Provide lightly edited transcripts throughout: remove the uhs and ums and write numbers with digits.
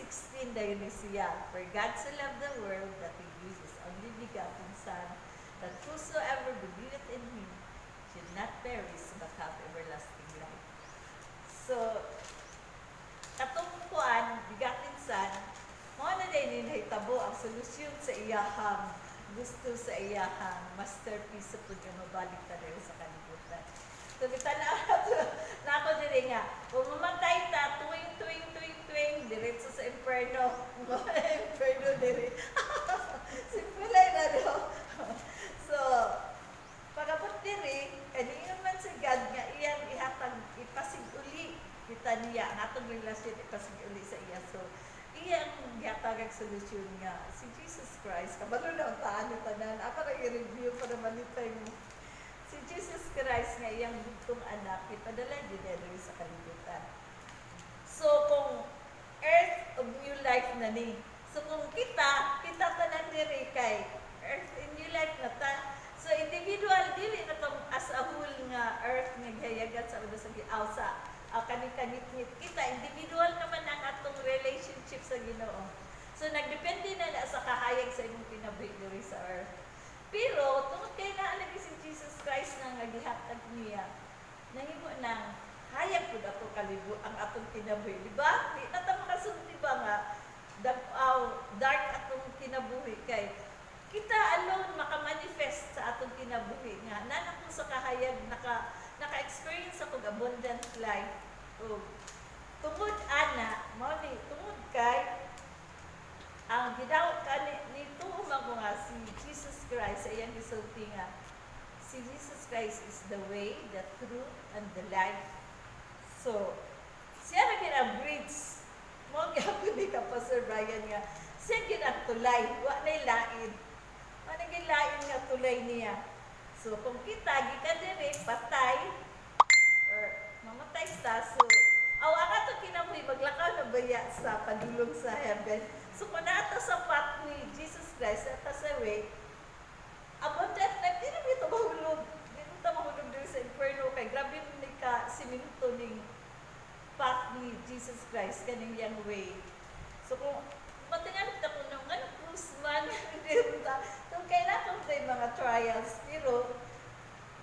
16 dahil siya, for God so loved the world that He gave His only begotten Son, that whosoever believeth in Him should not perish but have everlasting life. So, katong kuan, bigatin Son, mo na din hinahitabo ang solusyon sa iyahang gusto sa iyahang masterpiece sa nga mabalik ta dahil sa kalibutan. So, bitana na ako diri nga, kung mamatay ta, tuwing, diretso sa imperno. Imperno diri. Simple na no? So, pagabot diri, kanina man si God nga iyang ihatag, ipasig uli kita niya, ang atong relasyon ipasig uli sa iya. So, iyang ihatag ang solusyon nga, si Jesus Christ, kabalo na ang taan ni tanan, ako na i-review para malitay mo. Si Jesus Christ nga iyang bugtong anak, ipadala din diri sa kalibutan. So, kung earth of new life na ni, so kung kita tanan diri kay earth in new life na ta, so individual dili na tong as a whole nga earth nga gihayagat sa ulo sa giawsa, kanit-kanit kita, individual naman ang atong relationship sa Ginoo. So, nagdepende na sa kahayag sa imong kinabuhi diri sa earth. Pero, tungod kay naalagi si Jesus Christ na nagihatag niya, nahimo nang hayag po ako kalibu ang atong kinabuhi. Diba? Di na ta makasunod, diba nga, dark atong kinabuhi kay kita alone makamanifest sa atong kinabuhi nga nanak mo sa kahayag naka-experience ako ng abundant life. Tungod ana, tungod kay ang gidawat nito umago nga si Jesus Christ, ayan gisulti nga, si Jesus Christ is the way, the truth, and the life. So, siya na gina-bridge. Mo gyapon ni ka Pastor Brian nga, siya gina-tulay, wa na'y lain. Wa na'y lain nga tulay niya. So, kung kita, gikan din patay, or mamatay ta, so, ang ato kinabuhi, maglakaw na baya sa padulong sa heaven. So, kung nato sa path ni Jesus Christ, nato sa way, abundant na, di na ito mahulog. Di na ito mahulog din sa inferno. Kay grabe ni ka siminto ng path ni Jesus Christ, kaning yang way. So, kung matinganit ako nung cruise man, hindi rin ta. So, kailangan tayo mga trials, pero,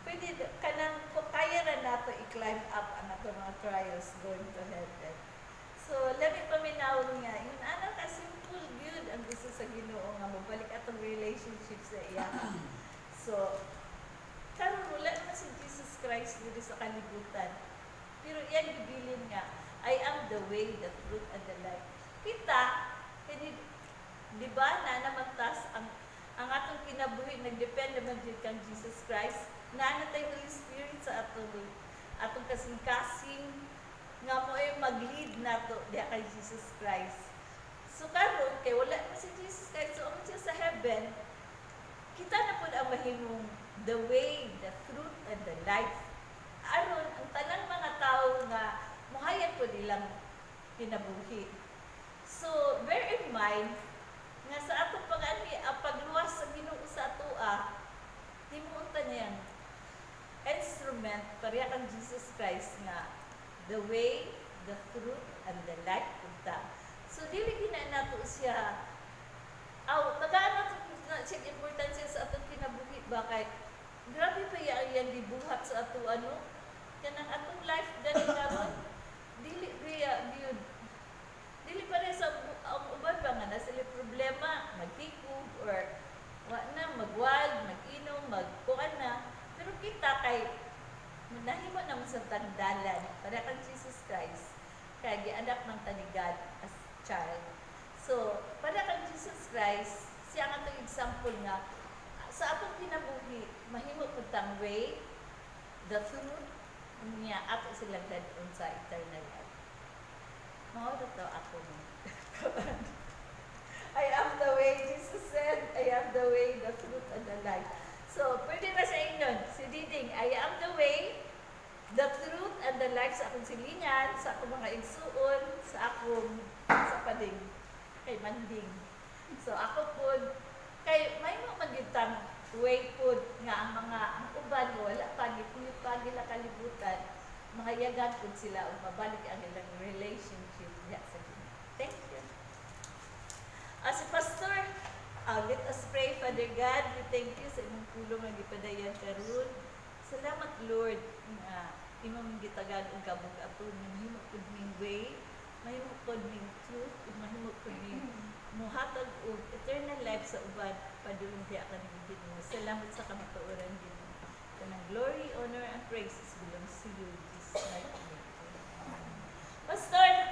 pwede kanang kaya na nato i-climb up ang ato mga trials going to heaven. So, labi paminaw nga, yun ano ka simple good ang gusto sa Ginoo nga mabalik atong relationship sa iya. So, karon wala na si Jesus Christ dito sa kalibutan. Pero iyan gibilin nga, I am the way, the truth, and the life. Kita, di ba na namantas ang atong kinabuhi, nagdepende naman din kang Jesus Christ, na natay Holy Spirit sa atong kasing-kasing nga mo ay mag-lead nato diha kay Jesus Christ. So karon kay wala na si Jesus Christ, so ang siya sa heaven, kita na pud ang mahimong the way, the truth, and the life. Aron ang tanang mga tao nga mohayag pud ilang kinabuhi. So bear in mind nga sa atong pagluwas sa Ginoo sa atoa, himuon ta niyang instrument pareha kang Jesus Christ nga the way, the truth, and the life punta. So, dili gina nato siya tagaan nato siya importansya sa atong kinabuhi ba kay grabe pa yan dibuhat sa ato kanang atong life dali karon dili riya gyud dili pa rin sa uban ba nga na sila problema magtikog or wa na mag-wild, mag-inom, magkuan na. Pero kita kay nahimo naman sa tagdalan para kang Jesus Christ kay gianak ng tanigad as child. So, para kang Jesus Christ, siya nga itong example nga sa atong kinabuhi, mahimo pud tang way, the truth, niya ato silang dadon sa eternal life. Mao daw ako mo. I am the way, Jesus said, I am the way, the truth, and the life. So, pwede na sa inyo, si Diding, I am the way, the truth, and the life sa akong silingan, sa akong mga igsuon, sa akong sa pading, kay Manding. So, ako po, kay may mga magitang way po nga ang uban, wala pagi la kalibutan, mga yagan po sila, mabalik ang ilang relationship niya sa Ginoo. Thank you. Let us pray. Father God, we thank you sa imong pulong nga gipadayan karon. Salamat Lord nga imong gitagan og kabug-aton mahimo pud ning way, mahimo pud ning truth, ug mahimo pud ning muhatag og eternal life sa uban padulong diha kaning Ginoo. Salamat sa kamatuoran Ginoo. Kanang glory, honor, and praises belongs to